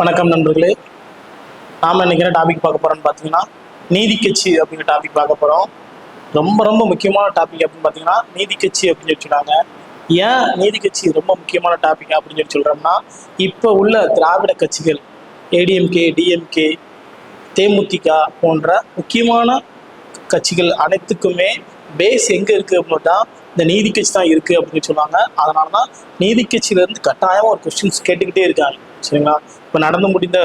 வணக்கம் நண்பர்களே. நாம் இன்னைக்கு என்ன டாபிக் பார்க்க போகிறோம்னு பார்த்தீங்கன்னா நீதி கட்சி அப்படிங்கிற டாபிக் பார்க்க போகிறோம். ரொம்ப ரொம்ப முக்கியமான டாபிக் அப்படின்னு பார்த்தீங்கன்னா நீதி கட்சி அப்படின்னு சொல்லி சொன்னாங்க. ஏன் நீதி கட்சி ரொம்ப முக்கியமான டாபிக் அப்படின்னு சொல்லி சொல்கிறோம்னா, இப்போ உள்ள திராவிட கட்சிகள் ஏடிஎம்கே, டிஎம்கே, தேமுதிக போன்ற முக்கியமான கட்சிகள் அனைத்துக்குமே பேஸ் எங்கே இருக்குது அப்படின்னா இந்த நீதி கட்சி தான் இருக்குது அப்படின்னு சொன்னாங்க. அதனால தான் நீதி கட்சியிலேருந்து கட்டாயமாக ஒரு கொஸ்டின்ஸ் கேட்டுக்கிட்டே இருக்காங்க. சரிங்களா? இப்போ நடந்து முடிந்த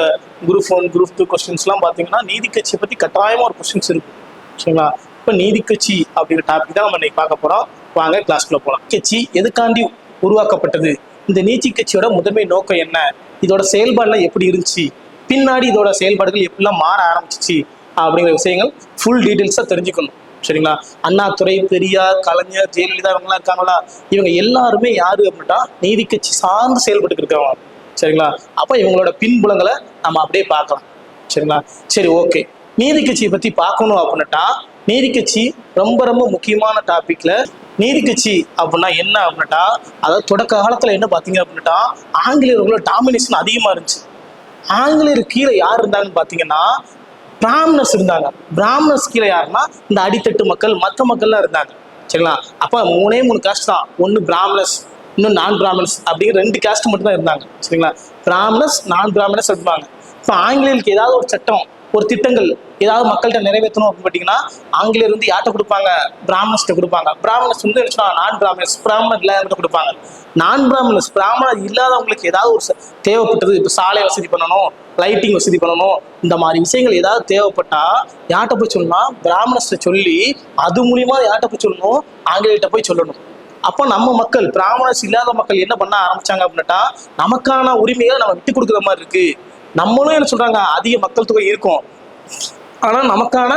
குரூப் 1, குரூப் 2 கொஸ்டின்ஸ்லாம் பார்த்தீங்கன்னா நீதி கட்சியை பற்றி கட்டாயமாக ஒரு கொஸ்டின்ஸ் இருக்குது. சரிங்களா? இப்போ நீதி கட்சி அப்படிங்கிற டாபிக் தான் நம்ம இன்னைக்கு பார்க்க போகிறோம். வாங்க கிளாஸ்க்குள்ள போகலாம். கட்சி எதுக்காண்டி உருவாக்கப்பட்டது, இந்த நீதி கட்சியோட முதன்மை நோக்கம் என்ன, இதோட செயல்பாடுலாம் எப்படி இருந்துச்சு, பின்னாடி இதோட செயல்பாடுகள் எப்படிலாம் மாற ஆரம்பிச்சிச்சு அப்படிங்கிற விஷயங்கள் ஃபுல் டீட்டெயில்ஸாக தெரிஞ்சுக்கணும். சரிங்களா? அண்ணாதுரை, பெரியார், கலைஞர், ஜெயலலிதா இவங்களாம் இருக்காங்களா, இவங்க எல்லாருமே யாரு அப்படின்னா நீதி கட்சி சார்ந்து செயல்பட்டு இருக்காங்க. சரிங்களா? அப்போ இவங்களோட பின்புலங்களை நம்ம அப்படியே பார்க்கலாம். சரிங்களா? சரி, ஓகே. நீதி கட்சியை பற்றி பார்க்கணும் அப்படின்னுட்டா நீதி கட்சி ரொம்ப ரொம்ப முக்கியமான டாபிக்ல. நீதி கட்சி அப்படின்னா என்ன அப்படின்னுட்டா, அதாவது தொடக்க காலத்தில் என்ன பார்த்தீங்க அப்படின்னுட்டா ஆங்கிலேயர்களோட டாமினேஷன் அதிகமாக இருந்துச்சு. ஆங்கிலேயர் கீழே யார் இருந்தாங்கன்னு பார்த்தீங்கன்னா பிராமணர்ஸ் இருந்தாங்க. பிராமணர்ஸ் கீழே யாருன்னா இந்த அடித்தட்டு மக்கள், மற்ற மக்கள்லாம் இருந்தாங்க. சரிங்களா? அப்போ 3 காஸ்ட் தான். ஒன்று பிராமணர்ஸ், இன்னும் நான் பிராமணர்ஸ் அப்படிங்கிற 2 காஸ்ட் மட்டும் தான் இருந்தாங்க. சரிங்களா? பிராமணர்ஸ், நான் பிராமணர்ஸ் இருந்தாங்க. இப்போ ஆங்கிலேயருக்கு ஏதாவது ஒரு சட்டம், ஒரு திட்டங்கள் ஏதாவது மக்கள்கிட்ட நிறைவேற்றணும் அப்படின்னு பார்த்தீங்கன்னா ஆங்கிலேயர் வந்து யார்கிட்ட கொடுப்பாங்க, பிராமணர்ஸ்கிட்ட கொடுப்பாங்க. பிராமணர்ஸ் வந்து என்ன சொன்னாங்க, நான் பிராமணர்ஸ், பிராமணர் இல்லாதவங்க கொடுப்பாங்க. நான் பிராமணர்ஸ், பிராமணர் இல்லாதவங்களுக்கு ஏதாவது ஒரு தேவைப்பட்டது, இப்போ சாலை வசதி பண்ணணும், லைட்டிங் வசதி பண்ணணும், இந்த மாதிரி விஷயங்கள் ஏதாவது தேவைப்பட்டா யார்கிட்ட போய் சொல்லணும்னா பிராமணர்ஸ்ட சொல்லி, அது மூலியமா யார்கிட்ட போய் சொல்லணும், ஆங்கிலேயர்கிட்ட போய் சொல்லணும். அப்போ நம்ம மக்கள், பிராமணர்ஸ் இல்லாத மக்கள் என்ன பண்ண ஆரம்பிச்சாங்க அப்படின்னுட்டா நமக்கான உரிமையை நம்ம விட்டு கொடுக்குற மாதிரி இருக்கு. நம்மளும் என்ன சொல்றாங்க, அதிக மக்கள் தொகை இருக்கும், ஆனா நமக்கான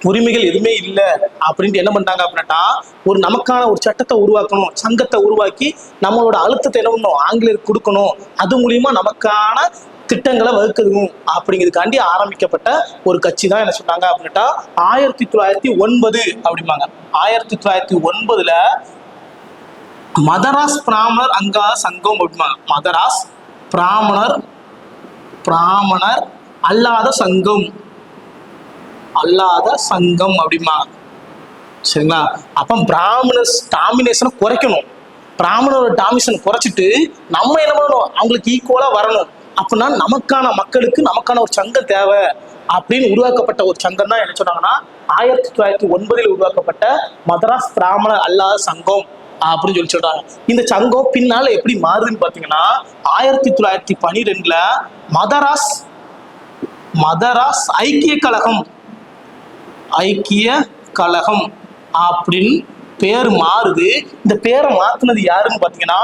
உரிமைகள் எதுவுமே இல்லை அப்படின்ட்டு என்ன பண்ணிட்டாங்க அப்படின்னுட்டா ஒரு நமக்கான ஒரு சட்டத்தை உருவாக்கணும், சங்கத்தை உருவாக்கி நம்மளோட அழுத்தத்தை என்ன பண்ணணும், ஆங்கிலேயருக்கு கொடுக்கணும், அது மூலியமா நமக்கான திட்டங்களை வகுக்கணும் அப்படிங்கிறதுக்காண்டி ஆரம்பிக்கப்பட்ட ஒரு கட்சி தான் என்ன சொன்னாங்க அப்படின்னுட்டா 1909 அப்படிம்பாங்க. 1909ல மதராஸ் பிராமணர் அங்கா சங்கம் அப்படிம்பாங்க. மதராஸ் பிராமணர் அல்லாத சங்கம் அப்படிமா. சரிங்களா? அப்ப பிராமணர்ஸ் டாமினேஷனை குறைக்கணும். பிராமணரோட டாமினேஷன் குறைச்சிட்டு நம்ம என்ன பண்ணணும், அவங்களுக்கு ஈக்குவலா வரணும். அப்படின்னா நமக்கான மக்களுக்கு நமக்கான ஒரு சங்கம் தேவை அப்படின்னு உருவாக்கப்பட்ட ஒரு சங்கம் தான் என்ன சொன்னாங்கன்னா 1909 உருவாக்கப்பட்ட மதராஸ் பிராமணர் அல்லாத சங்கம் அப்படின்னு சொல்லி சொல்றாங்க. இந்த சங்கம் பின்னால எப்படி மாறுதுன்னு பாத்தீங்கன்னா 1912ல மதராஸ் ஐக்கிய கழகம் அப்படின்னு பேர் மாறுது. இந்த பேரை மாத்தினது யாருன்னு பாத்தீங்கன்னா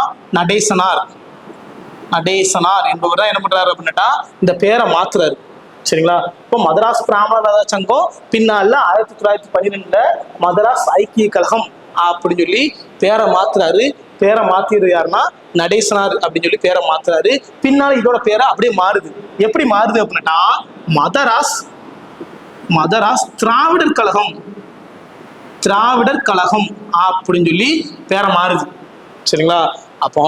நடேசனார் என்பவர் தான் என்ன பண்றாரு அப்படின்னுட்டா இந்த பேரை மாத்துறாரு. சரிங்களா? இப்போ மதராஸ் பிராமணர் சங்கம் பின்னால 1912ல மதராஸ் ஐக்கிய கழகம் அப்படின்னு சொல்லி பேரை மாத்துறாரு. பேரை மாத்திடுறது யாருன்னா நடேசனார் அப்படின்னு சொல்லி பேரை மாத்துறாரு. பின்னால இதோட பேரை அப்படியே மாறுது. எப்படி மாறுது அப்படின்னா மதராஸ் திராவிடர் கழகம் அப்படின்னு சொல்லி பேரை மாறுது. சரிங்களா? அப்போ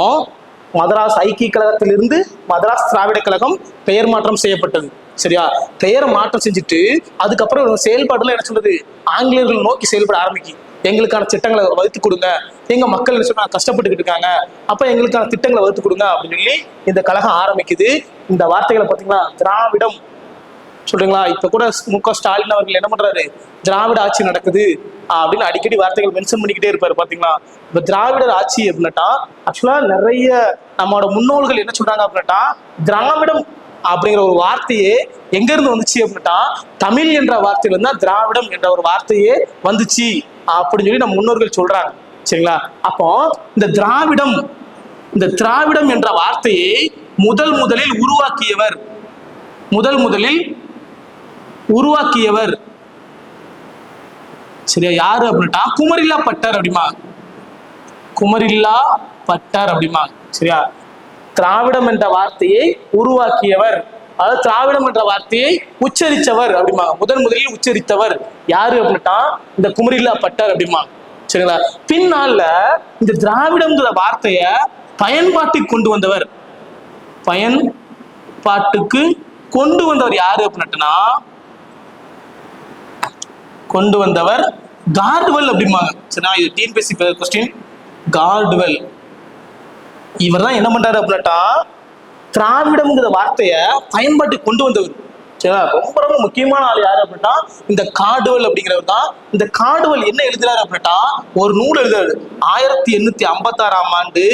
மதராஸ் ஐக்கிய கழகத்திலிருந்து மதராஸ் திராவிட கழகம் பெயர் மாற்றம் செய்யப்பட்டது. சரியா? பெயரை மாற்றம் செஞ்சுட்டு அதுக்கப்புறம் செயல்பாடுல என்ன சொல்றது, ஆங்கிலேயர்கள் நோக்கி செயல்பட ஆரம்பிக்கு. எங்களுக்கான திட்டங்களை வகுத்து கொடுங்க, எங்க மக்கள் என்ன சொன்னா கஷ்டப்பட்டுக்கிட்டு இருக்காங்க, அப்ப எங்களுக்கான திட்டங்களை வகுத்து கொடுங்க அப்படின்னு சொல்லி இந்த கழகம் ஆரம்பிக்குது. இந்த வார்த்தைகளை பார்த்தீங்களா, திராவிடம் சொல்றீங்களா? இப்ப கூட மு.க. ஸ்டாலின் அவர்கள் என்ன பண்றாரு, திராவிட ஆட்சி நடக்குது அப்படின்னு அடிக்கடி வார்த்தைகள் மென்ஷன் பண்ணிக்கிட்டே இருப்பாரு. பாத்தீங்களா? இப்ப திராவிடர் ஆட்சி அப்படின்னாட்டா ஆக்சுவலா நிறைய நம்மளோட முன்னோர்கள் என்ன சொல்றாங்க அப்படின்னாட்டா திராவிடம் அப்படிங்கிற ஒரு வார்த்தையே எங்க இருந்து வந்துச்சு அப்படின்ட்டா தமிழ் என்ற வார்த்தையில இருந்தா திராவிடம் என்ற ஒரு வார்த்தையே வந்துச்சு அப்படின்னு சொல்லி நம்ம முன்னோர்கள் சொல்றாங்க. சரிங்களா? அப்போ இந்த திராவிடம் என்ற வார்த்தையை முதலில் உருவாக்கியவர் சரியா யாரு அப்படின்ட்டா குமரில்லா பட்டர் அப்படிமா. சரியா? திராவிடம் என்ற வார்த்தையை உருவாக்கியவர், அதாவது திராவிடம் என்ற வார்த்தையை உச்சரித்தவர் அப்படிமா. முதலில் உச்சரித்தவர் யாரு அப்படின்ட்டா இந்த குமரில்லா பட்டர் அப்படிமா. சரிங்களா? பின்னால இந்த திராவிடம்ங்கிற வார்த்தைய பயன்பாட்டுக்கு கொண்டு வந்தவர் பயன்பாட்டுக்கு கொண்டு வந்தவர் யாரு அப்படின்னா, கொண்டு வந்தவர் கார்டுவெல் அப்படிம்பாங்க. சரிங்களா, இது டிஎன்பிஎஸ்சி கொஸ்டின். கார்டுவெல் இவர் தான் என்ன பண்றாரு அப்படின்னா, திராவிடம்ங்கிற வார்த்தைய பயன்பாட்டுக்கு கொண்டு வந்தவர். சரிங்களா, ரொம்ப ரொம்ப முக்கியமான ஆள் யாரு அப்படின்னா இந்த கார்டுவெல் அப்படிங்கிறவர் தான். இந்த கார்டுவெல் என்ன எழுதுறாரு அப்படின்னா, ஒரு நூல் எழுதுறாரு. 1856ஆம் ஆண்டு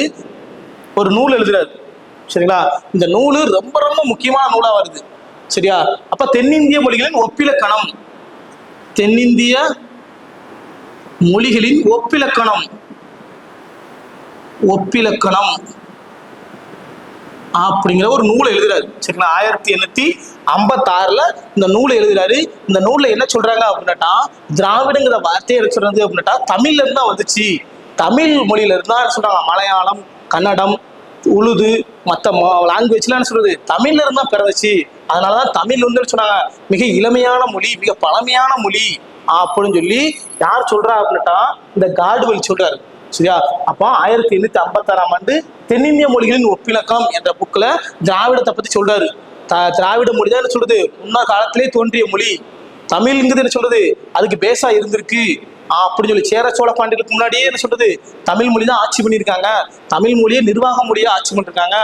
ஒரு நூல் எழுதுறாரு. சரிங்களா, இந்த நூலு ரொம்ப ரொம்ப முக்கியமான நூலா வருது. சரியா, அப்ப தென்னிந்திய மொழிகளின் ஒப்பிலக்கணம், தென்னிந்திய மொழிகளின் ஒப்பிலக்கணம், ஒப்பிலக்கணம் அப்படிங்கிற ஒரு நூலை எழுதுறாரு. சரிங்களா, 1856ல இந்த நூலை எழுதுறாரு. இந்த நூல்ல என்ன சொல்றாங்க அப்படின்னா, திராவிடங்கிற வார்த்தையை என்ன சொல்றது அப்படின்னா தமிழ்ல இருந்து தான் வந்துச்சு. தமிழ் மொழியில இருந்தா சொல்றாங்க. மலையாளம், கன்னடம், உருது, மற்ற லாங்குவேஜ்லாம் என்ன சொல்றது தமிழ்ல இருந்தா பிறந்துச்சு. அதனாலதான் தமிழ் வந்து சொன்னாங்க மிக இளமையான மொழி, மிக பழமையான மொழி அப்படின்னு சொல்லி யார் சொல்றா அப்படின்னா இந்த கார்டுவெல் சொல்றாரு. சரியா, அப்போ 1856ஆம் ஆண்டு தென்னிந்திய மொழிகளின் ஒப்பிலக்கம் என்ற புக்ல திராவிடத்தை பத்தி சொல்றாரு. திராவிட மொழி தான் என்ன சொல்றது முன்னாள் காலத்திலே தோன்றிய மொழி. தமிழ்ங்கிறது என்ன சொல்றது அதுக்கு பேஸா இருந்திருக்கு அப்படின்னு சொல்லி சேர சோழ பாண்டியர்களுக்கு முன்னாடியே என்ன சொல்றது தமிழ் மொழி தான் ஆட்சி பண்ணியிருக்காங்க, தமிழ் மொழியை நிர்வாக மொழியா ஆட்சி பண்ணிருக்காங்க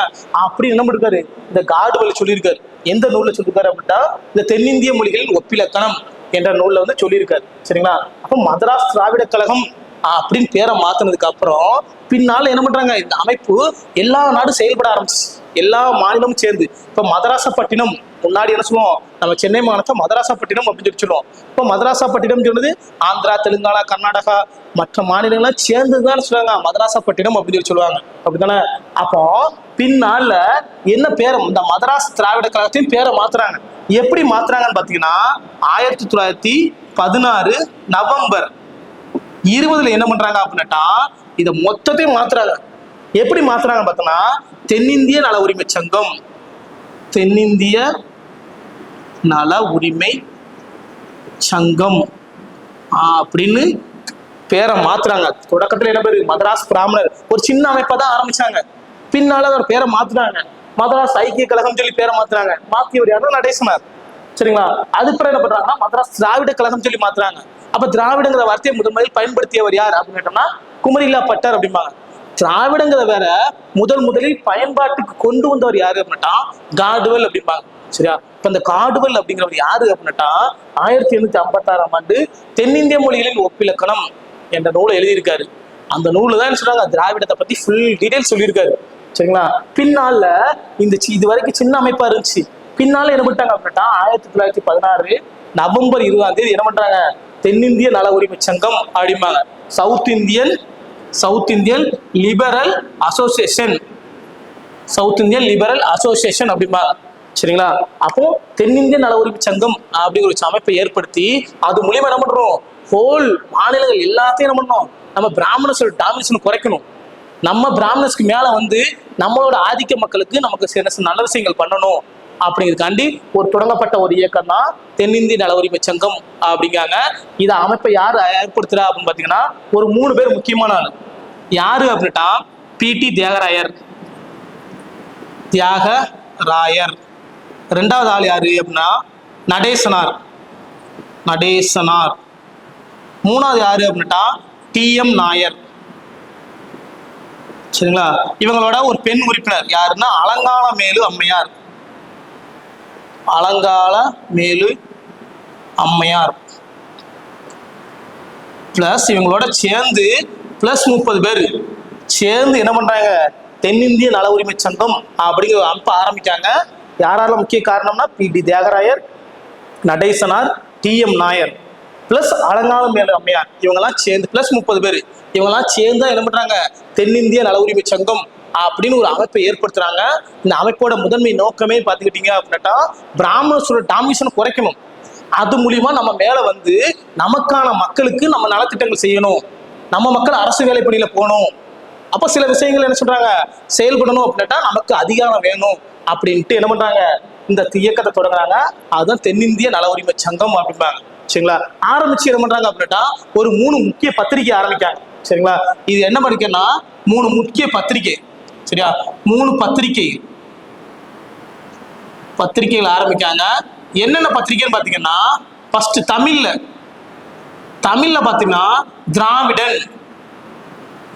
அப்படின்னு என்ன பண்ணிருக்காரு இந்த கார்டுவெல் சொல்லியிருக்காரு. எந்த நூல்ல சொல்லியிருக்காரு அப்படின்னா இந்த தென்னிந்திய மொழிகளின் ஒப்பிலக்கணம் என்ற நூல்ல வந்து சொல்லியிருக்காரு. சரிங்களா, அப்போ மதராஸ் திராவிட கழகம் அப்படின்னு பேரை மாத்தினதுக்கு அப்புறம் பின்னால என்ன பண்றாங்க இந்த அமைப்பு எல்லா நாடும் செயல்பட ஆரம்பிச்சு, எல்லா மாநிலமும் சேர்ந்து. இப்ப மதராசப்பட்டினம் முன்னாடி என்ன சொல்லுவோம் நம்ம சென்னை மாநிலத்தை மதராசப்பட்டினம் அப்படின்னு சொல்லி சொல்லுவோம். இப்போ மதராசப்பட்டினம் சொன்னது ஆந்திரா, தெலுங்கானா, கர்நாடகா மற்ற மாநிலங்கள்லாம் சேர்ந்துதான் சொல்லுவாங்க மதராசப்பட்டினம் அப்படின்னு சொல்லி சொல்லுவாங்க. அப்படித்தானே? அப்போ பின்னால என்ன பேரை இந்த மதராஸ் திராவிட கழகத்தையும் பேரை மாத்துறாங்க. எப்படி மாத்துறாங்கன்னு பாத்தீங்கன்னா 1916 நவம்பர் 20 என்ன பண்றாங்க அப்படின்னா இதை மொத்தத்தையும் மாத்துறாங்க. எப்படி மாத்துறாங்க பார்த்தோம்னா தென்னிந்திய நல உரிமை சங்கம், தென்னிந்திய நல உரிமை சங்கம் அப்படின்னு பேரை மாத்துறாங்க. தொடக்கத்துல என்ன பேரு மதராஸ் பிராமணர் ஒரு சின்ன அமைப்பா தான் ஆரம்பிச்சாங்க. பின்னால ஒரு பேரை மாத்துறாங்க, மதராஸ் ஐக்கிய கழகம் சொல்லி பேரை மாத்துறாங்க. மாத்தியவர் யாரும் நடேசனார். சரிங்களா, அதுக்கப்புறம் என்ன பண்றாங்கன்னா மதராஸ் திராவிட கழகம் சொல்லி மாத்துறாங்க. அப்ப திராவிடங்கிற வார்த்தையை முதலில் பயன்படுத்தியவர் யார் அப்படின்னு கேட்டோம்னா குமரில்லா பட்டர் அப்படிம்பாங்க. திராவிடங்கிற வேற முதலில் பயன்பாட்டுக்கு கொண்டு வந்தவர் யாரு அப்படின்னா கார்டுவெல் அப்படிம்பாங்க. சரியா, இப்ப இந்த கார்டுவெல் அப்படிங்கிறவர் யாரு அப்படின்னா 1856ஆம் ஆண்டு தென்னிந்திய மொழிகளின் ஒப்பிலக்கணம் என்ற நூலை எழுதியிருக்காரு. அந்த நூலு தான் சொல்றாங்க திராவிடத்தை பத்தி ஃபுல் டீடைல் சொல்லியிருக்காரு. சரிங்களா, பின்னால இந்த இது வரைக்கும் சின்ன அமைப்பா இருந்துச்சு. பின்னால என்ன பண்ணிட்டாங்க அப்படின்னா 1916 நவம்பர் 20 என்ன பண்றாங்க தென்னிந்திய நல உரிமை சங்கம் அப்படிம்பாங்க. South Indian liberal association, south Indian liberal association அப்படிம்பாங்க. சரிங்களா, அப்போ தென்னிந்திய நல உரிமை சங்கம் அப்படி ஒரு அமைப்பை ஏற்படுத்தி அது மூலியமா என்ன பண்றோம் ஹோல் மாநிலங்கள் எல்லாத்தையும் என்ன பண்ணணும் நம்ம பிராமணர்ஸோட டாமினேஷன் குறைக்கணும். நம்ம பிராமணர்ஸ்க்கு மேல வந்து நம்மளோட ஆதிக்க மக்களுக்கு நமக்கு சில நல்ல விஷயங்கள் பண்ணணும் அப்படிங்கிறதுக்காண்டி ஒரு தொடங்கப்பட்ட ஒரு இயக்கம் தான் தென்னிந்திய நல உரிமை சங்கம் அப்படிங்காங்க. இதை அமைப்பை யார் ஏற்படுத்துறா அப்படின்னு பாத்தீங்கன்னா ஒரு 3 பேர் முக்கியமான ஆள். யாரு அப்படின்னா பிடி தியாகராயர். ரெண்டாவது ஆள் யாரு அப்படின்னா நடேசனார். மூணாவது யாரு அப்படின்னா டிஎம் நாயர். சரிங்களா, இவங்களோட ஒரு பெண் உறுப்பினர் யாருன்னா அலங்காளமேலு அம்மையார் பிளஸ் இவங்களோட சேர்ந்து பிளஸ் 30 பேர் சேர்ந்து என்ன பண்றாங்க தென்னிந்திய நல உரிமை சங்கம் அப்படிங்கிற ஒரு அமைப்பை ஆரம்பிக்காங்க. யாரால முக்கிய காரணம்னா பிடி தியாகராயர், நடேசனார், டிஎம் நாயர் பிளஸ் அலங்காளமேலு அம்மையார். இவங்கெல்லாம் சேர்ந்து பிளஸ் 30 பேர் இவங்கெல்லாம் சேர்ந்து என்ன பண்றாங்க தென்னிந்திய நல உரிமை சங்கம் அப்படின்னு ஒரு அமைப்பை ஏற்படுத்துறாங்க. இந்த அமைப்போட முதன்மை நோக்கமே பார்த்துக்கிட்டீங்க அப்படின்னா பிராமணர்களோட டாமினேஷன் குறைக்கணும். அது மூலியமா நம்ம மேல வந்து நமக்கான மக்களுக்கு நம்ம நலத்திட்டங்கள் செய்யணும், நம்ம மக்கள் அரசு வேலைப்பணியில போகணும். அப்ப சில விஷயங்கள் என்ன சொல்றாங்க செயல்படணும் அப்படின்னா நமக்கு அதிகாரம் வேணும் அப்படின்ட்டு என்ன பண்றாங்க இந்த இயக்கத்தை தொடங்குறாங்க. அதுதான் தென்னிந்திய நல உரிமை சங்கம் அப்படிம்பாங்க. சரிங்களா, ஆரம்பிச்சு என்ன பண்றாங்க அப்படின்னா ஒரு 3 முக்கிய பத்திரிகை ஆரம்பிக்காங்க. சரிங்களா, இது என்ன பண்ணிக்கன்னா 3 முக்கிய பத்திரிகை. சரியா, 3 பத்திரிகை பத்திரிகைகள் ஆரம்பிக்காங்க. என்னென்ன பத்திரிகைன்னு பாத்தீங்கன்னா, ஃபர்ஸ்ட் தமிழ்ல பாத்தீங்கன்னா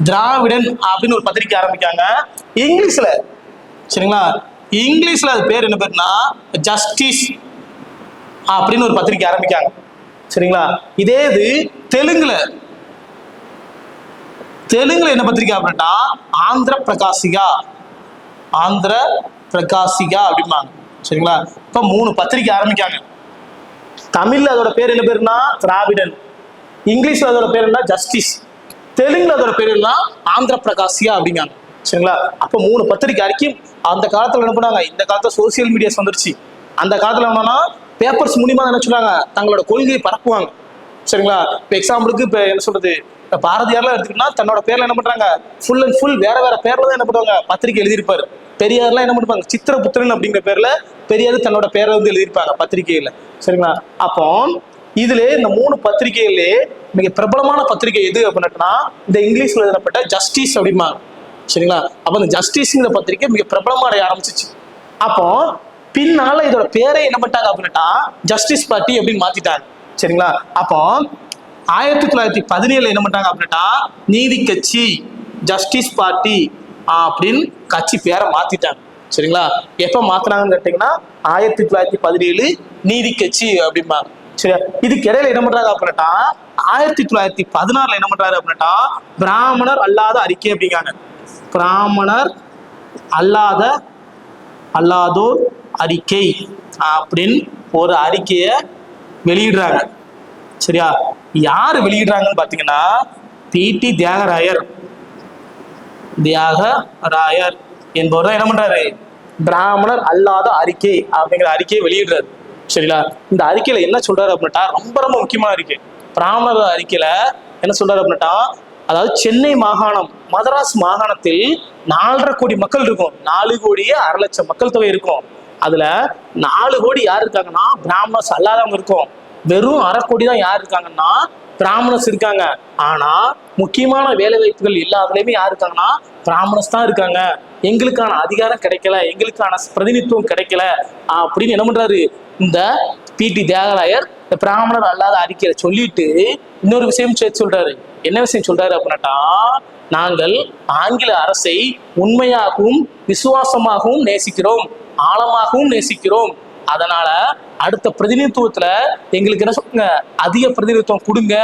திராவிடன் அப்படின்னு ஒரு பத்திரிகை ஆரம்பிக்காங்க. இங்கிலீஷ்ல சரிங்களா, இங்கிலீஷ்ல அது பேர் என்ன பேருனா ஜஸ்டிஸ் அப்படின்னு ஒரு பத்திரிகை ஆரம்பிக்காங்க. சரிங்களா, இதே இது தெலுங்குல என்ன பத்திரிகை அப்படின்னா ஆந்திர பிரகாசிகா அப்படிம்பாங்க. சரிங்களா, இப்ப 3 பத்திரிகை ஆரம்பிக்காங்க. தமிழ்ல அதோட பேர் என்ன பேருனா திராவிடன், இங்கிலீஷ்ல அதோட பேர் என்ன ஜஸ்டிஸ், தெலுங்குல அதோட பேர் என்ன ஆந்திர பிரகாசிகா அப்படிங்காங்க. சரிங்களா, அப்ப 3 பத்திரிகை அறிக்கை அந்த காலத்துல என்ன பண்ணாங்க. இந்த காலத்துல சோசியல் மீடியாஸ் வந்துருச்சு. அந்த காலத்துல என்னன்னா பேப்பர்ஸ் மூலியமா என்ன சொல்றாங்க, தங்களோட கொள்கையை பரப்புவாங்க. சரிங்களா, இப்ப எக்ஸாம்பிளுக்கு இப்ப என்ன சொல்றது, பாரதியார்லாம் எடுத்துக்கிட்டா தன்னோட பேர்ல என்ன பண்றாங்க, ஃபுல் அண்ட் ஃபுல் வேற பேர்ல தான் என்ன பண்ணுவாங்க பத்திரிகை எழுதியிருப்பாரு. பெரியார்லாம் என்ன பண்ணுவாங்க, சித்திரபுத்திரன் அப்படிங்கிற பேர்ல பெரியார் தன்னோட பேரை வந்து எழுதியிருப்பாங்க பத்திரிகையில. சரிங்களா, அப்போ இதுல இந்த 3 பத்திரிகையிலே மிக பிரபலமான பத்திரிகை எது அப்படின்னா இந்த இங்கிலீஷ்ல எழுதப்பட்ட ஜஸ்டிஸ் அப்படிம்பாங்க. சரிங்களா, அப்ப இந்த ஜஸ்டிஸ்ங்கிற பத்திரிகை மிக பிரபலமா அடைய ஆரம்பிச்சிச்சு. அப்போ பின்னால இதோட பேரை என்ன பண்ணிட்டாங்க அப்படின்னா ஜஸ்டிஸ் பார்ட்டி அப்படின்னு மாத்திட்டாங்க. சரிங்களா, அப்போ 1917 என்ன பண்ணிட்டாங்க அப்படின்னா நீதி கட்சி ஜஸ்டிஸ் பார்ட்டி அப்படின்னு கட்சி பேரை மாத்திட்டாங்க. சரிங்களா, எப்ப மாத்தினாங்கன்னு கேட்டீங்கன்னா 1917 நீதி கட்சி அப்படிம்பாங்க. சரியா, இதுக்கு இடையில என்ன பண்றாங்க அப்படின்னா 1916 என்ன பண்றாரு அப்படின்னா பிராமணர் அல்லாத அறிக்கை அப்படிங்காங்க. பிராமணர் அல்லாதோர் அறிக்கை அப்படின்னு ஒரு அறிக்கையை வெளியிடுறாங்க. சரியா, யாரு வெளியிடுறாங்கன்னு பாத்தீங்கன்னா பி.டி. தியாகராயர் என்பவர் தான் என்ன பண்றாரு பிராமணர் அல்லாத அறிக்கை அப்படிங்கிற அறிக்கையை வெளியிடுறாரு. சரிங்களா, இந்த அறிக்கையில என்ன சொல்றாரு அப்படின்னா ரொம்ப ரொம்ப முக்கியமான அறிக்கை. பிராமணர் அறிக்கையில என்ன சொல்றாரு அப்படின்னா, அதாவது சென்னை மாகாணம் மதராஸ் மாகாணத்தில் 4.5 கோடி மக்கள் இருக்கும். 4 கோடியே 1/2 லட்சம் மக்கள் தொகை இருக்கும். அதுல 4 கோடி யார் இருக்காங்கன்னா பிராமணர்ஸ் அல்லாதவங்க இருக்கும். வெறும் 1/2 கோடி தான் யார் இருக்காங்கன்னா பிராமணர்ஸ் இருக்காங்க. ஆனா முக்கியமான வேலை வாய்ப்புகள் எல்லாத்துலயுமே யார் இருக்காங்கன்னா பிராமணர்ஸ் தான் இருக்காங்க. எங்களுக்கான அதிகாரம் கிடைக்கல, எங்களுக்கான பிரதிநிதித்துவம் கிடைக்கல அப்படின்னு என்ன பண்றாரு இந்த பி.டி. தியாகராயர் இந்த பிராமணர் அல்லாத அறிக்கையில சொல்லிட்டு இன்னொரு விஷயம் சேர்த்து சொல்றாரு. என்ன விஷயம் சொல்றாரு அப்படின்னா, நாங்கள் ஆங்கில அரசை உண்மையாகவும் விசுவாசமாகவும் நேசிக்கிறோம், ஆழமாகவும் நேசிக்கிறோம். அதனால அடுத்த பிரதிநிதித்துவத்துல எங்களுக்கு என்ன சொல்லுங்க, அதிக பிரதிநிதித்துவம் கொடுங்க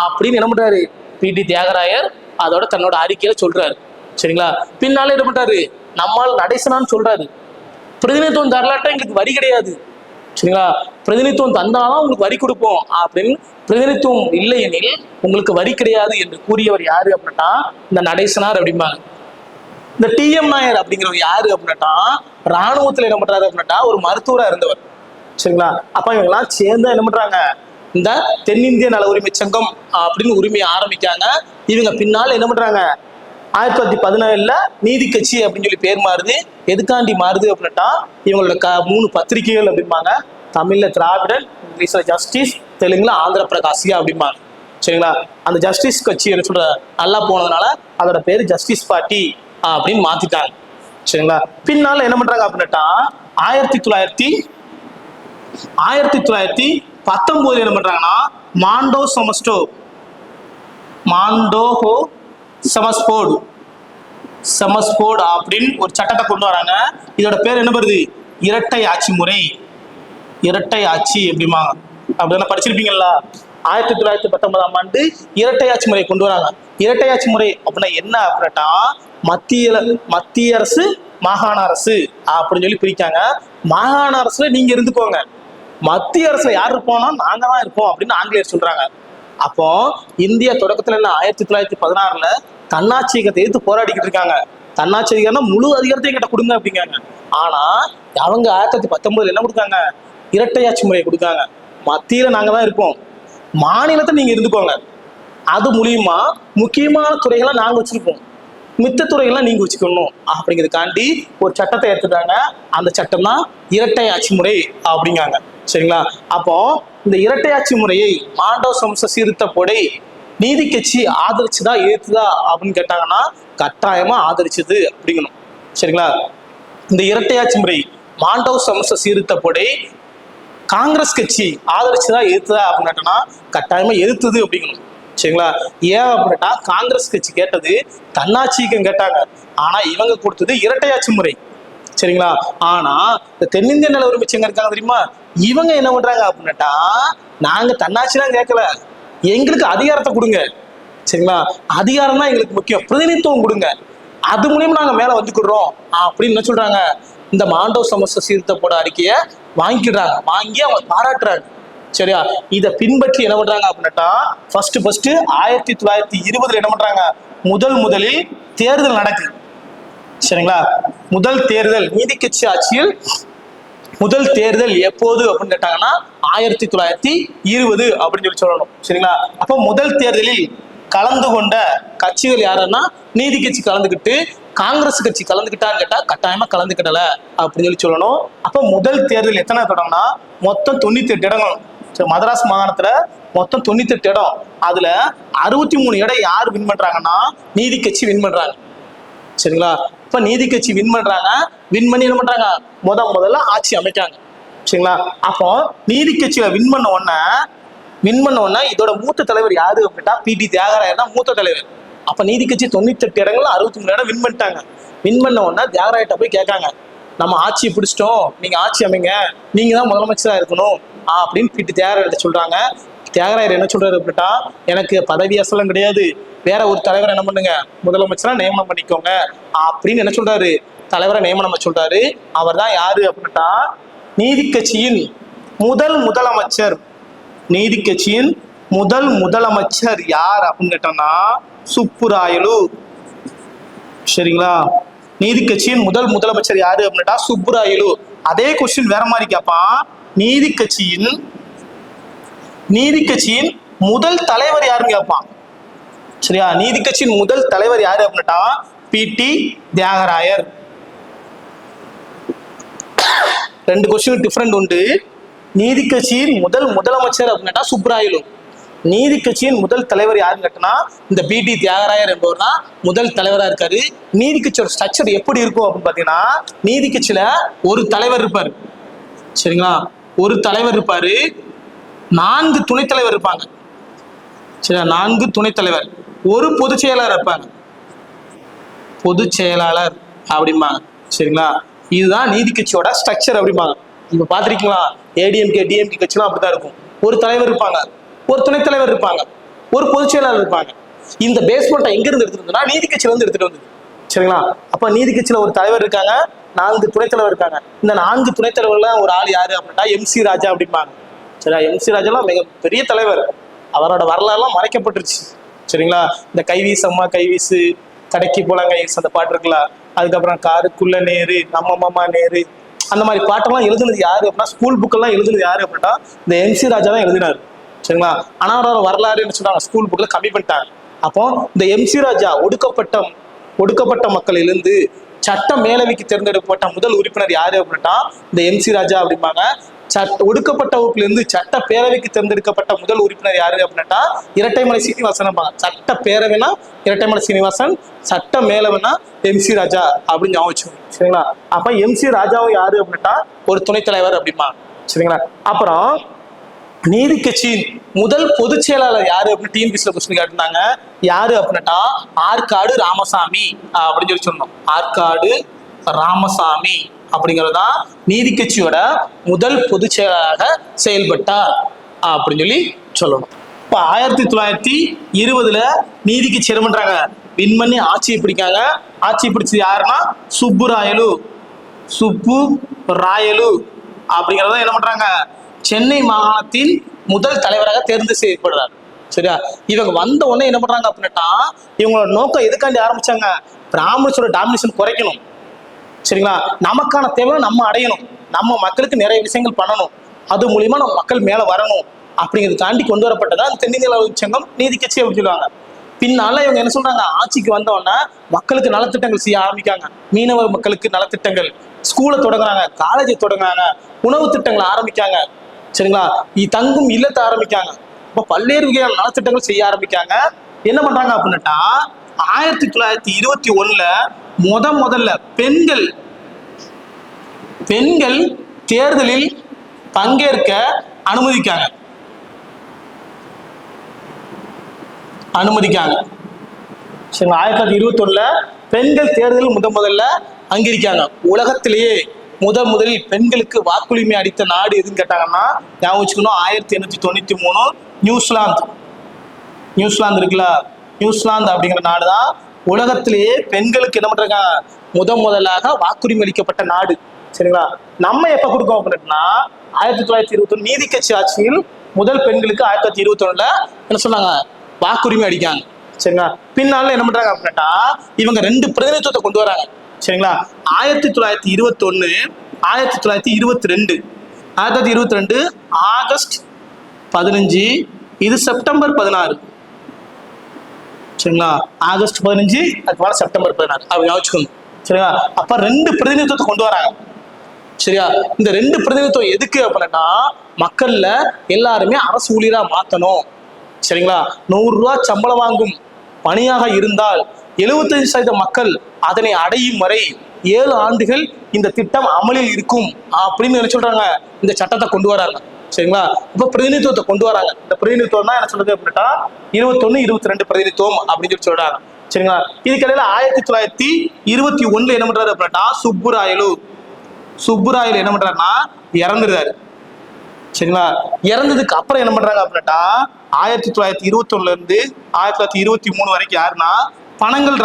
அப்படின்னு என்ன பண்றாரு பி.டி. தியாகராயர் அதோட தன்னோட அறிக்கையில சொல்றாரு. சரிங்களா, பின்னால என்ன பண்றாரு நம்மால் நடேசனான்னு சொல்றாரு. பிரதிநிதித்துவம் தரலாட்டா எங்களுக்கு வரி கிடையாது. சரிங்களா, பிரதிநிதித்துவம் தந்தாலும் உங்களுக்கு வரி கொடுப்போம் அப்படின்னு, பிரதிநிதித்துவம் இல்லை எனில் உங்களுக்கு வரி கிடையாது என்று கூறியவர் யாரு அப்படின்னா இந்த நடேசனார் அப்படிம்பாங்க. இந்த டி.எம். நாயர் அப்படிங்கிறவர் யாரு அப்படின்னா ராணுவத்துல என்ன பண்றாரு அப்படின்னா ஒரு மருத்துவரா இருந்தவர். சரிங்களா, அப்ப இவங்கெல்லாம் சேர்ந்து என்ன பண்றாங்க இந்த தென்னிந்திய நல உரிமை சங்கம் அப்படின்னு உரிமையை ஆரம்பிக்காங்க. இவங்க பின்னால என்ன பண்றாங்க 1917 நீதி கட்சி அப்படின்னு சொல்லி பேர் மாறுது. எதுக்காண்டி மாறுது அப்படின்னா இவங்களோட 3 பத்திரிகைகள் அப்படிம்பாங்க. தமிழ்ல திராவிடன், இங்கிலீஷ்ல ஜஸ்டிஸ், தெலுங்குல ஆந்திர பிரகாசிகா அப்படிம்பாங்க. சரிங்களா, அந்த ஜஸ்டிஸ் கட்சி என்ன சொல்ற நல்லா போனதுனால அதோட பேரு ஜஸ்டிஸ் பார்ட்டி அப்படின்னு மாத்திட்டாங்க. சரிங்களா, பின்னால என்ன பண்றாங்க அப்படின்னா 1919 என்ன பண்றாங்கன்னா மாண்டோஹோ செமஸ்போர்டு அப்படின்னு ஒரு சட்டத்தை கொண்டு வராங்க. இதோட பேர் என்ன வருது இரட்டை ஆட்சி எப்படிமா அப்படின்னா படிச்சிருப்பீங்களா. 1919ஆம் ஆண்டு இரட்டை ஆட்சி முறை கொண்டு வராங்க. இரட்டை ஆட்சி முறை அப்படின்னா என்ன அப்படின்னா மத்திய அரசு மாகாண அரசு அப்படின்னு சொல்லி பிரிக்காங்க. மாகாண அரசுல நீங்க இருந்துக்கோங்க, மத்திய அரசுல யார் இருப்போம்னா நாங்க தான் இருப்போம் அப்படின்னு ஆங்கிலேயர் சொல்றாங்க. அப்போ இந்தியா தொடக்கத்துல 1916 தன்னாட்சி இயக்கத்தை எதிர்த்து போராடிக்கிட்டு இருக்காங்க. தன்னாட்சி அதிகாரம்னா முழு அதிகாரத்தையும் கிட்ட கொடுங்க அப்படிங்காங்க. ஆனா அவங்க 1919 என்ன கொடுக்காங்க, இரட்டையாட்சி முறையை கொடுக்காங்க. மத்தியில நாங்க தான் இருப்போம், மாநிலத்தை நீங்க இருந்துக்கோங்க, அது மூலியமா முக்கியமான துறைகளை நாங்க வச்சிருப்போம், மித்த துறைகள்லாம் நீங்க வச்சுக்கணும் அப்படிங்கிறதுக்காண்டி ஒரு சட்டத்தை எடுத்துட்டாங்க. அந்த சட்டம் தான் இரட்டை ஆட்சி முறை அப்படிங்காங்க. சரிங்களா, அப்போ இந்த இரட்டை ஆட்சி முறையை மாண்டோ சமச சீர்திருத்தப்படை நீதி கட்சி ஆதரிச்சுதா ஏத்துதா அப்படின்னு கேட்டாங்கன்னா கட்டாயமா ஆதரிச்சது அப்படிங்கணும். சரிங்களா, இந்த இரட்டையாட்சி முறை மாண்டோ சமூக சீர்திருத்தப்படி காங்கிரஸ் கட்சி ஆதரிச்சுதான் எதிர்த்ததா அப்படின்னா கட்டாயமா எதிர்த்தது அப்படிங்கணும். சரிங்களா? ஏன் அப்படின்னா காங்கிரஸ் கட்சி கேட்டது தன்னாட்சிக்கும் கேட்டாங்க, ஆனா இவங்க கொடுத்தது இரட்டையாட்சி முறை. சரிங்களா? ஆனா இந்த தென்னிந்திய நல உரிமைச்சங்க இருக்காங்க தெரியுமா, இவங்க என்ன பண்றாங்க அப்படின்னாட்டா நாங்க தன்னாட்சிலாம் கேட்கல, எங்களுக்கு அதிகாரத்தை கொடுங்க. சரிங்களா? அதிகாரம் தான் எங்களுக்கு முக்கியம், பிரதிநிதித்துவம் கொடுங்க, அது மூலியமா நாங்க மேல வந்துக்கிடுறோம் அப்படின்னு என்ன சொல்றாங்க, இந்த மாண்டோ சமூக சீர்திருத்தப்போட அறிக்கையை வாங்கிக்கிறாங்க, வாங்கி அவங்க பாராட்டுறாங்க. சரியா? இதை பின்பற்றி என்ன பண்றாங்க அப்படின்னாட்டா ஃபர்ஸ்ட் 1920 என்ன பண்றாங்க, முதலில் தேர்தல் நடக்குது. சரிங்களா? முதல் தேர்தல் நீதி கட்சி ஆட்சியில் முதல் தேர்தல் எப்போது அப்படின்னு கேட்டாங்கன்னா 1920 அப்படின்னு சொல்லணும். சரிங்களா? அப்போ முதல் தேர்தலில் கலந்து கொண்ட கட்சிகள் யாருன்னா நீதி கட்சி கலந்துக்கிட்டு, காங்கிரஸ் கட்சி கலந்துக்கிட்டான்னு கேட்டா கட்டாயமா கலந்துக்கிடல அப்படின்னு சொல்லணும். அப்போ முதல் தேர்தல் எத்தனை தொடங்கினா மொத்தம் 98 இடங்கள். மதராஸ் மாகாணத்துல மொத்தம் 98 இடம். அதுல 63 இடம் யார் வின் பண்றாங்கன்னா நீதி கட்சி வின் பண்றாங்க. சரிங்களா? இப்ப நீதி கட்சி வின் பண்றாங்க, வின் பண்ணி என்ன பண்றாங்க, முதல்ல ஆட்சி அமைக்காங்க. சரிங்களா? அப்போ நீதி கட்சியில வின் பண்ண உடனே இதோட மூத்த தலைவர் யாரு அப்படின்னா பிடி தியாகராயர் தான் மூத்த தலைவர். அப்ப நீதி கட்சி 98 இடங்கள்ல 63 இடம் வின் பண்ணிட்டாங்க. வின் பண்ண உடனே தியாகராயிட்ட போய் கேட்காங்க, நம்ம ஆட்சியை பிடிச்சிட்டோம், நீங்க ஆட்சி அமைங்க, நீங்க தான் முதலமைச்சரா இருக்கணும் அப்படின்னு பிடி தியாகராயர் சொல்றாங்க. தியாகராயர் என்ன சொல்றாரு அப்படின்னா, எனக்கு பதவி அசலம் கிடையாது, வேற ஒரு தலைவரை என்ன பண்ணுங்க முதலமைச்சரா நியமனம் பண்ணிக்கோங்க அப்படின்னு என்ன சொல்றாரு, தலைவரை நியமனம் சொல்றாரு. அவர் தான் யாரு அப்படின்னா நீதி கட்சியின் முதலமைச்சர். நீதி கட்சியின் முதலமைச்சர் யார் அப்படின்னு கேட்டோம்னா சுப்புராயலு. சரிங்களா? நீதி கட்சியின் முதலமைச்சர் யாரு அப்படின்னா சுப்புராயலு. அதே கொஸ்டின் வேற மாதிரி கேட்பான், நீதி கட்சியின் முதல் தலைவர் யாருன்னு கேட்பான். சரியா? நீதி கட்சியின் முதல் தலைவர் யாரு அப்படின்னா பிடி தியாகராயர். ரெண்டு கொஸ்டின் டிஃபரெண்ட் உண்டு. நீதி கட்சியின் முதலமைச்சர் அப்படின்னா சுப்புராயலு, நீதி கட்சியின் முதல் தலைவர் யாருன்னு கேட்டனா இந்த பிடி தியாகராயர் என்பவர் தான் முதல் தலைவரா இருக்காரு. நீதி கட்சியோட ஸ்ட்ரக்சர் எப்படி இருக்கும் அப்படின்னு பாத்தீங்கன்னா, நீதி கட்சியில ஒரு தலைவர் இருப்பாரு. சரிங்களா? ஒரு தலைவர் இருப்பாரு, 4 துணைத் தலைவர் இருப்பாங்க. சரியா? 4 துணைத் தலைவர், ஒரு பொதுச் செயலாளர் இருப்பாங்க, பொதுச் செயலாளர் அப்படிம்பாங்க. சரிங்களா? இதுதான் நீதி கட்சியோட ஸ்ட்ரக்சர் அப்படிம்பாங்க. இப்ப பாத்திருக்கீங்களா, ஏடிஎம்கே டிஎம்கே கட்சிலாம் அப்படிதான் இருக்கும். ஒரு தலைவர் இருப்பாங்க, ஒரு துணைத் தலைவர் இருப்பாங்க, ஒரு பொதுச் செயலாளர் இருப்பாங்க. இந்த பேஸ்மெண்ட்டை எங்க இருந்து எடுத்துட்டு நீதி கட்சியில வந்து எடுத்துட்டு வந்தது. சரிங்களா? அப்ப நீதி கட்சியில ஒரு தலைவர் இருக்காங்க, 4 துணைத் தலைவர் இருக்காங்க. இந்த 4 துணைத் தலைவர்ல ஒரு ஆள் யாரு அப்படின்னா எம்சி ராஜா அப்படிம்பாங்க. சரியா? எம்சி ராஜாலாம் மிக பெரிய தலைவர், அவரோட வரலாறுலாம் மறைக்கப்பட்டுருச்சு. சரிங்களா? இந்த கைவீசம்மா கைவீசு, கடைக்கு போலாம் கைவீசு அந்த பாட்டு இருக்குல்ல, அதுக்கப்புறம் காருக்குள்ள நேரு, நம்ம மாமா நேரு, அந்த மாதிரி பாட்டெல்லாம் எழுதுனது யாரு அப்படின்னா, ஸ்கூல் புக்கெல்லாம் எழுதுனது யாரு அப்படின்னா இந்த எம்சி ராஜா தான் எழுதினாரு. சரிங்களா? ஆனா அவரோட வரலாறு என்ன சொல்றாங்க, ஸ்கூல் புக்ல கம்மி பண்ணிட்டாங்க. அப்போ இந்த எம்சி ராஜா ஒடுக்கப்பட்ட மக்களிலிருந்து சட்ட மேலவைக்கு தேர்ந்தெடுக்கப்பட்ட முதல் உறுப்பினர் யாரு அப்படின்னா இந்த எம்சி ராஜா அப்படிம்பாங்க. ஒடுக்கப்பட்ட வகுப்பிலிருந்து சட்ட பேரவைக்கு தேர்ந்தெடுக்கப்பட்ட முதல் உறுப்பினர் யாரு அப்படின்னா இரட்டைமலை சீனிவாசன். சட்ட பேரவைனா இரட்டைமலை சீனிவாசன், சட்ட மேலவைனா எம்சி ராஜா அப்படின்னு ஞாபகம். சரிங்களா? அப்ப எம்சி ராஜாவும் யாரு அப்படின்னா ஒரு துணைத் தலைவர் அப்படிமா. சரிங்களா? அப்புறம் நீதி கட்சியின் முதல் பொதுச் செயலாளர் யாரு அப்படின்னு டிஎன்பிசில கொஸ்டின் கேட்டிருந்தாங்க. யாரு அப்படின்னா ஆற்காடு ராமசாமி அப்படின்னு சொன்னோம். ஆற்காடு ராமசாமி அப்படிங்கிறதுதான் நீதி கட்சியோட முதல் பொதுச் செயலாளராக செயல்பட்டார் அப்படின்னு சொல்லணும். இப்ப 1920 நீதி கட்சி என்ன பண்றாங்க, வின் பண்ணி ஆட்சியை பிடிக்காங்க. ஆட்சி பிடிச்சது யாருன்னா சுப்புராயலு அப்படிங்கிறத என்ன பண்றாங்க, சென்னை மாகாணத்தின் முதல் தலைவராக தேர்ந்து செய்யப்படுறார். சரியா? இவங்க வந்த உடனே என்ன பண்றாங்க அப்படின்னா, இவங்களோட நோக்கம் எதுக்காண்டி ஆரம்பிச்சாங்க, பிராமணர்களோட டாமினேஷன் குறைக்கணும். சரிங்களா? நமக்கான தேவை நம்ம அடையணும், நம்ம மக்களுக்கு நிறைய விஷயங்கள் பண்ணணும், அது மூலியமா நம்ம மக்கள் மேல வரணும் அப்படிங்கிறது தாண்டி கொண்டு வரப்பட்டதா தென்னிந்திய நல சங்கம் நீதி கட்சி அப்படின்னு சொல்லுவாங்க. பின்னால இவங்க என்ன சொல்றாங்க, ஆட்சிக்கு வந்தோடனே மக்களுக்கு நலத்திட்டங்கள் செய்ய ஆரம்பிக்காங்க. மீனவர் மக்களுக்கு நலத்திட்டங்கள், ஸ்கூலை தொடங்குறாங்க, காலேஜை தொடங்குறாங்க, உணவு திட்டங்களை ஆரம்பிக்காங்க. சரிங்களா? தங்கும் இல்லத்தை ஆரம்பிக்காங்க. இப்ப பல்வேறு வகையான நலத்திட்டங்கள் செய்ய ஆரம்பிக்காங்க. என்ன பண்றாங்க அப்படின்னா 1921 முதல்ல பெண்கள் தேர்தலில் பங்கேற்க அனுமதிக்காங்க. சரி, 1921 பெண்கள் தேர்தலில் முதல்ல அங்கீகரிக்காங்க. உலகத்திலேயே முதலில் பெண்களுக்கு வாக்குரிமை அளித்த நாடு எதுன்னு கேட்டாங்கன்னா ஞாபகம் வச்சுக்கணும், 1893 நியூசிலாந்து இருக்குல்ல, நியூசிலாந்து அப்படிங்கிற நாடு தான் உலகத்திலேயே பெண்களுக்கு என்ன பண்றாங்க முதலாக வாக்குரிமை அளிக்கப்பட்ட நாடு. சரிங்களா? நம்ம எப்ப கொடுக்கோம் அப்படின்னா 1921 நீதி கட்சி ஆட்சியில் முதல் பெண்களுக்கு 1921 என்ன சொன்னாங்க வாக்குரிமை அளிக்காங்க. சரிங்களா? பின்னால என்ன பண்றாங்க அப்படின்னா இவங்க 2 பிரதிநிதித்துவத்தை கொண்டு வராங்க. சரிங்களா? 1921 1922 ஆகஸ்ட் 15, இது செப்டம்பர் 16. சரிங்களா? ஆகஸ்ட் 15 அதுக்கு செப்டம்பர் 16 அப்படி யோசிச்சுக்கோங்க. சரிங்களா? அப்ப 2 பிரதிநிதித்துவத்தை கொண்டு வராங்க. சரியா? இந்த 2 பிரதிநிதித்துவம் எதுக்கு அப்படின்னா மக்கள்ல எல்லாருமே அரசு ஊழியரா மாத்தணும். சரிங்களா? 100 ரூபாய் சம்பளம் வாங்கும் பணியாக இருந்தால் 75% மக்கள் அதனை அடையும் வரை 7 ஆண்டுகள் இந்த திட்டம் அமலில் இருக்கும் அப்படின்னு என்ன சொல்றாங்க, இந்த சட்டத்தை கொண்டு வராங்க. சரிங்களா? இப்ப பிரதிநிதித்துவத்தை கொண்டு வராங்க. இந்த பிரதிநிதித்துவம் தான் என்ன சொல்றது அப்படின்னா 21, 22 பிரதிநிதித்துவம் அப்படின்னு சொல்லி சொல்றாங்க. சரிங்களா? இதுக்கிடையில 1921 என்ன பண்றாரு அப்படின்னா சுப்புராயலு என்ன பண்றாருன்னா இறந்துருக்காரு. சரிங்களா? இறந்ததுக்கு அப்புறம் என்ன பண்றாங்க அப்படின்னா 1921 இருந்து 1923 வரைக்கும் யாருன்னா பனங்கல்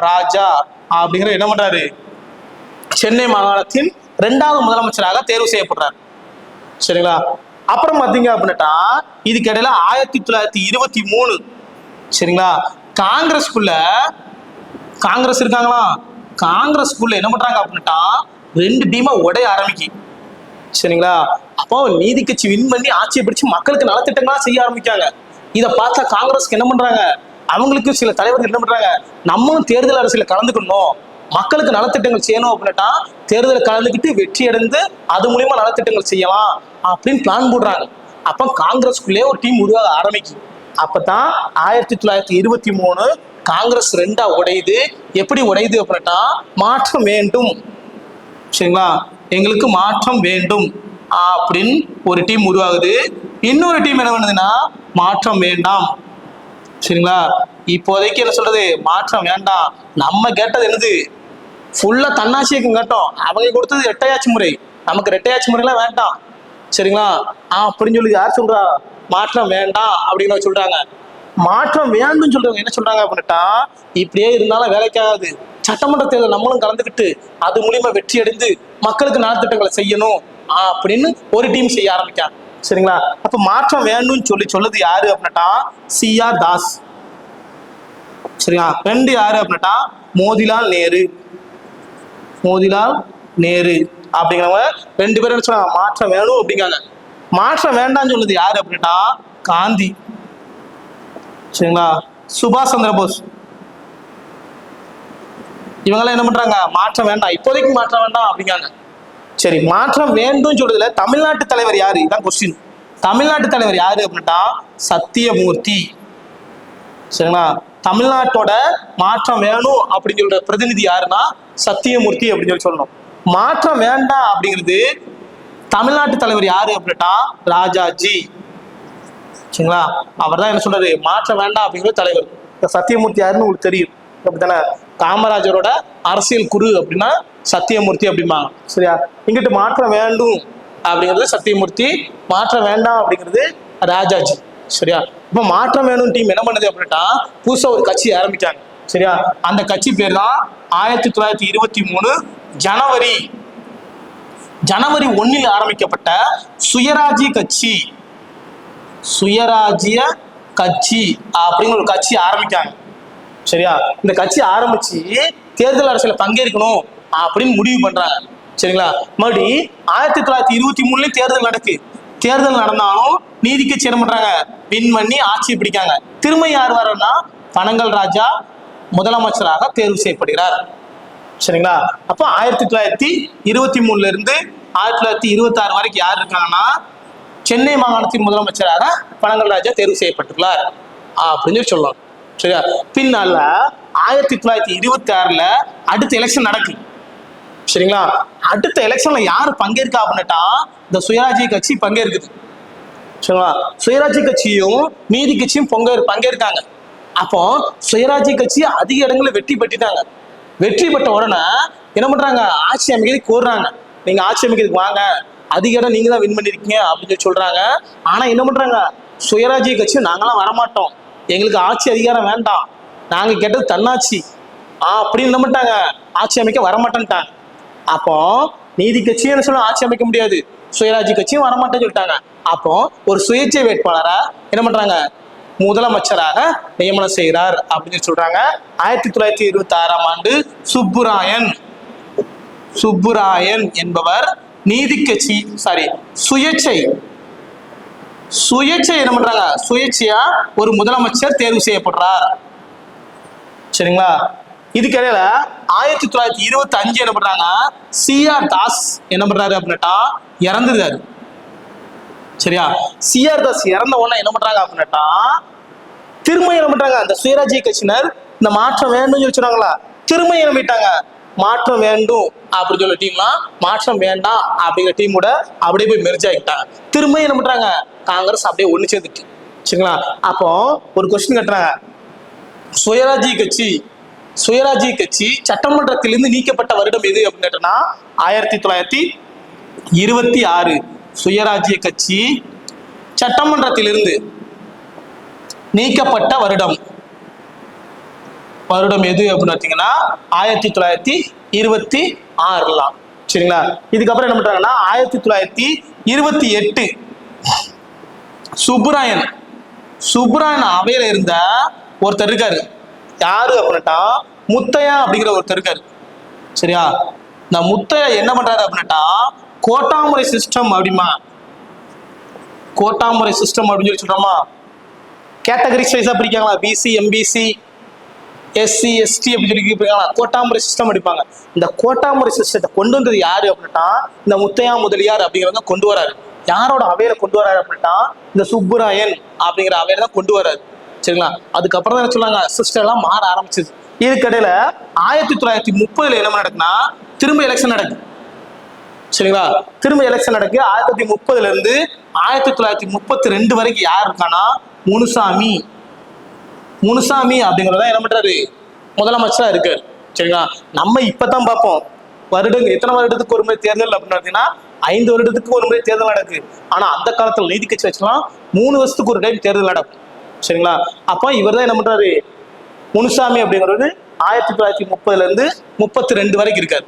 ராஜா அப்படிங்கிற என்ன பண்றாரு சென்னை மாகாணத்தின் 2வது முதலமைச்சராக தேர்வு செய்யப்படுறாரு. சரிங்களா? அப்புறம் பாத்தீங்க அப்படின்னா இதுக்கு இடையில 1923 சரிங்களா காங்கிரஸ் இருக்காங்களா, காங்கிரஸ்குள்ள என்ன பண்றாங்க அப்படின்னா 2 டீமா உடைய ஆரம்பிக்கு. சரிங்களா? அப்போ நீதி கட்சி வின் பண்ணி ஆட்சியை பிடிச்சு மக்களுக்கு நலத்திட்டங்களா செய்ய ஆரம்பிக்காங்க. இதை பார்த்தா காங்கிரஸ்க்கு என்ன பண்றாங்க, அவங்களுக்கு சில தலைவர்கள் என்ன பண்றாங்க, நம்மளும் தேர்தல் அரசியல கலந்துக்கணும், மக்களுக்கு நலத்திட்டங்கள் செய்யணும் அப்படின்னா தேர்தலில் கலந்துக்கிட்டு வெற்றி அடைந்து அது மூலியமா நலத்திட்டங்கள் செய்யலாம் அப்படின்னு பிளான் போடுறாங்க. அப்ப காங்கிரஸ்குள்ளே ஒரு டீம் உருவாக ஆரம்பிக்கும். அப்பதான் 1923 காங்கிரஸ் 2ஆ உடையுது. எப்படி உடையுது அப்படின்னா மாற்றம் வேண்டும். சரிங்களா? எங்களுக்கு மாற்றம் வேண்டும் அப்படின்னு ஒரு டீம் உருவாகுது. இன்னொரு டீம் என்ன பண்ணுதுன்னா மாற்றம் வேண்டாம். சரிங்களா? இப்போதைக்கு என்ன சொல்றது, மாற்றம் வேண்டாம், நம்ம கேட்டது என்னது ஃபுல்லா தன்னாட்சியைக்கும் கேட்டோம், அவங்க கொடுத்தது இரட்டையாட்சி முறை, நமக்கு இரட்டையாட்சி முறையெல்லாம் வேண்டாம். சரிங்களா? அப்படின்னு சொல்லி யார் சொல்றா, மாற்றம் வேண்டாம் அப்படின்னு சொல்றாங்க. மாற்றம் வேண்டும்னு சொல்றவங்க என்ன சொல்றாங்க அப்படின்னா இப்படியே இருந்தாலும் வேலைக்காகாது, சட்டமன்ற தேர்தல் நம்மளும் கலந்துக்கிட்டு அது மூலியமா வெற்றி அடைந்து மக்களுக்கு நலத்திட்டங்களை செய்யணும் அப்படின்னு ஒரு டீம் செய்ய ஆரம்பிக்காங்க. சரிங்களா? அப்ப மாற்றம் வேணும்னு சொல்லுது யாரு அப்படின்னா CR தாஸ். சரிங்களா? 2 யாரு அப்படின்னா மோதிலால் நேரு அப்படிங்கிறவங்க 2 பேரும் என்ன சொல்றாங்க, மாற்றம் வேணும் அப்படிங்காங்க. மாற்றம் வேண்டாம்னு சொல்லுது யாரு அப்படின்னா காந்தி. சரிங்களா? சுபாஷ் சந்திர போஸ். இவங்கெல்லாம் என்ன பண்றாங்க, மாற்றம் வேண்டாம், இப்போதைக்கு மாற்றம் வேண்டாம் அப்படிங்காங்க. சரி, மாற்றம் வேண்டும் சொல்றதுல தமிழ்நாட்டு தலைவர் யாரு, இதான் கொஸ்டின். தமிழ்நாட்டு தலைவர் யாரு அப்படின்னா சத்தியமூர்த்தி. சரிங்களா? தமிழ்நாட்டோட மாற்றம் வேணும் அப்படின்னு சொல்ற பிரதிநிதி யாருன்னா சத்தியமூர்த்தி அப்படின்னு சொல்லணும். மாற்றம் வேண்டாம் அப்படிங்கிறது தமிழ்நாட்டு தலைவர் யாரு அப்படின்னா ராஜாஜி. சரிங்களா? அவர் தான் என்ன சொல்றாரு, மாற்றம் வேண்டாம் அப்படிங்கிற தலைவர். சத்தியமூர்த்தி யாருன்னு உங்களுக்கு தெரியும் அப்படித்தானே, காமராஜரோட அரசியல் குரு அப்படின்னா சத்தியமூர்த்தி அப்படிம்பாங்க. சரியா? இங்கிட்டு மாற்றம் வேண்டும் அப்படிங்கிறது சத்தியமூர்த்தி, மாற்றம் வேண்டாம் அப்படிங்கிறது ராஜாஜி. சரியா? இப்ப மாற்றம் வேணும் டீம் என்ன பண்ணுது அப்படின்னா புதுசா ஒரு கட்சி ஆரம்பிச்சாங்க. சரியா? அந்த கட்சி பேர் தான் 1923 ஜனவரி 1 ஆரம்பிக்கப்பட்ட சுயராஜ்ய கட்சி அப்படிங்கிற ஒரு கட்சி ஆரம்பிக்காங்க. சரியா? இந்த கட்சி ஆரம்பிச்சு தேர்தல் அரசியல பங்கேற்கணும் அப்படின்னு முடிவு பண்றாங்க. சரிங்களா? மறுபடி 1923 தேர்தல் நடந்தாலும் நீதி கட்சி என்ன பண்றாங்க, வின் பண்ணி ஆட்சியை பிடிக்காங்க. திரும்ப யார் வரன்னா பனங்கல் ராஜா முதலமைச்சராக தேர்வு செய்யப்படுகிறார். சரிங்களா? அப்ப 1923 இருந்து 1926 வரைக்கும் யார் இருக்காங்கன்னா சென்னை மாகாணத்தின் முதலமைச்சராக பனங்கல் ராஜா தேர்வு செய்யப்பட்டுள்ளார் அப்படின்னு சொல்லலாம். சரியா? பின்னால 1926 அடுத்த எலெக்ஷன் நடக்கு. சரிங்களா? அடுத்த எலெக்ஷன்ல யாரு பங்கேற்கா அப்படின்னுட்டா இந்த சுயராஜ்ய கட்சி பங்கேற்குது. சரிங்களா? சுயராஜ்ய கட்சியும் நீதி கட்சியும் பங்கேற்காங்க. அப்போ சுயராஜ்ய கட்சி அதிக இடங்கள்ல வெற்றி பெற்றுட்டாங்க. வெற்றி பெற்ற உடனே என்ன பண்றாங்க? ஆட்சி அமைக்கிறதுக்கு கோருறாங்க. நீங்க ஆட்சி அமைக்கிறதுக்கு வாங்க, அதிக இடம் நீங்க தான் வின் பண்ணிருக்கீங்க அப்படின்னு சொல்றாங்க. ஆனா என்ன பண்றாங்க? சுயராஜ்ய கட்சி நாங்களாம் வரமாட்டோம், எங்களுக்கு ஆட்சி அதிகாரம் வேண்டாம், நாங்க கேட்டது தன்னாட்சி அப்படின்னு என்ன பண்ணிட்டாங்க? ஆட்சி அமைக்க வரமாட்டேன்ட்டாங்க. அப்போ நீதி கட்சியும் என்ன சொல்ல ஆட்சி அமைக்க முடியாது, சுயராஜ்ய கட்சியும் வரமாட்டேன்னு சொல்லிட்டாங்க. அப்போ ஒரு சுயேட்சை வேட்பாளரா என்ன பண்றாங்க? முதலமைச்சராக நியமனம் செய்கிறார் அப்படின்னு சொல்றாங்க. 1926ஆம் ஆண்டு சுப்புராயன் என்பவர் நீதி கட்சி சுயேட்சை என்ன பண்றாங்க? சுயேட்சையா ஒரு முதலமைச்சர் தேர்வு செய்யப்படுறார். சரிங்களா? இதுக்கிடையில 1925 என்ன பண்றாங்க? CR தாஸ் என்ன பண்றாரு அப்படின்னா இறந்துருக்காரு. சரியா? CR தாஸ் இறந்த உடனே என்ன பண்றாங்க அப்படின்னா திரும்ப என்ன பண்றாங்க? அந்த சுயராஜ்ய கட்சியினர் இந்த மாற்றம் வேண்டும்னு சொல்லிச்சாங்களா, திரும்ப என்ன பண்ணிட்டாங்க? மாற்றம் வேண்டும் அப்படின்னு சொல்ல டீம்லாம் மாற்றம் வேண்டாம் அப்படிங்கிற டீம் கூட அப்படியே போய் மெர்ஜ் ஆகிட்டாங்க. திரும்ப என்ன பண்றாங்க? காங்கிரஸ் அப்படியே ஒண்ணு சேர்ந்துட்டு. சரிங்களா? அப்போ ஒரு கொஸ்டின் கேட்டுறாங்க, சுயராஜ்ய கட்சி சட்டமன்றத்திலிருந்து நீக்கப்பட்ட வருடம் எது அப்படின்னு கேட்டோம்னா 1926. சுயராஜ்ய கட்சி சட்டமன்றத்திலிருந்து நீக்கப்பட்ட வருடம் எது அப்படின்னு பார்த்தீங்கன்னா 1926. சரிங்களா? இதுக்கப்புறம் என்ன பண்றாங்கன்னா 1928 சுப்புராயன் அவையில இருந்த ஒருத்தர் இருக்காரு. யாரு அப்படின்னா முத்தையா அப்படிங்கிற ஒருத்தர் இருக்காரு. சரியா? இந்த முத்தையா என்ன பண்றாரு அப்படின்னா கோட்டாமுறை சிஸ்டம் அப்படின்னு சொல்றோமா, கேட்டகரி வைஸா பிரிக்காங்களா, பிசி எம்பிசி எஸ்சி எஸ்டி அப்படின்னு சொல்லி பிரிப்பாங்களா, கோட்டாமுறை சிஸ்டம் அடிப்பாங்க. இந்த கோட்டாமுறை சிஸ்டத்தை கொண்டு வந்தது யாரு அப்படின்னா இந்த முத்தையா முதலியார் அப்படிங்கிறவங்க கொண்டு வராரு. யாரோட அவையில கொண்டு வராரு அப்படின்னா இந்த சுப்புராயன் அப்படிங்கிற அவையில தான் கொண்டு வராரு. சரிங்களா? அதுக்கப்புறம் தான் சொன்னாங்க சிஸ்டம் எல்லாம் மாற ஆரம்பிச்சது. இதுக்கடையில 1930 என்ன நடக்குன்னா திரும்ப எலெக்ஷன் நடக்குது. சரிங்களா? திரும்ப எலெக்ஷன் நடக்கு. 1930 இருந்து 1932 வரைக்கும் யார் இருக்கானா முனுசாமி அப்படிங்கிறத என்ன பண்றாரு? முதலமைச்சரா இருக்காரு. சரிங்களா? நம்ம இப்பதான் பார்ப்போம் எத்தனை வருடத்துக்கு ஒரு முறை தேர்தல் அப்படின்னு பார்த்தீங்கன்னா 5 வருடத்துக்கு ஒரு முறை தேர்தல் நடக்குது. ஆனா அந்த காலத்துல நீதி கட்சி வச்சுலாம் 3 வருஷத்துக்கு ஒரு டைம் தேர்தல் நடக்கும். சரிங்களா? அப்ப இவர் தான் என்ன பண்றாரு? முனுசாமி அப்படிங்கிறது 1930 இருந்து 32 வரைக்கும் இருக்காரு.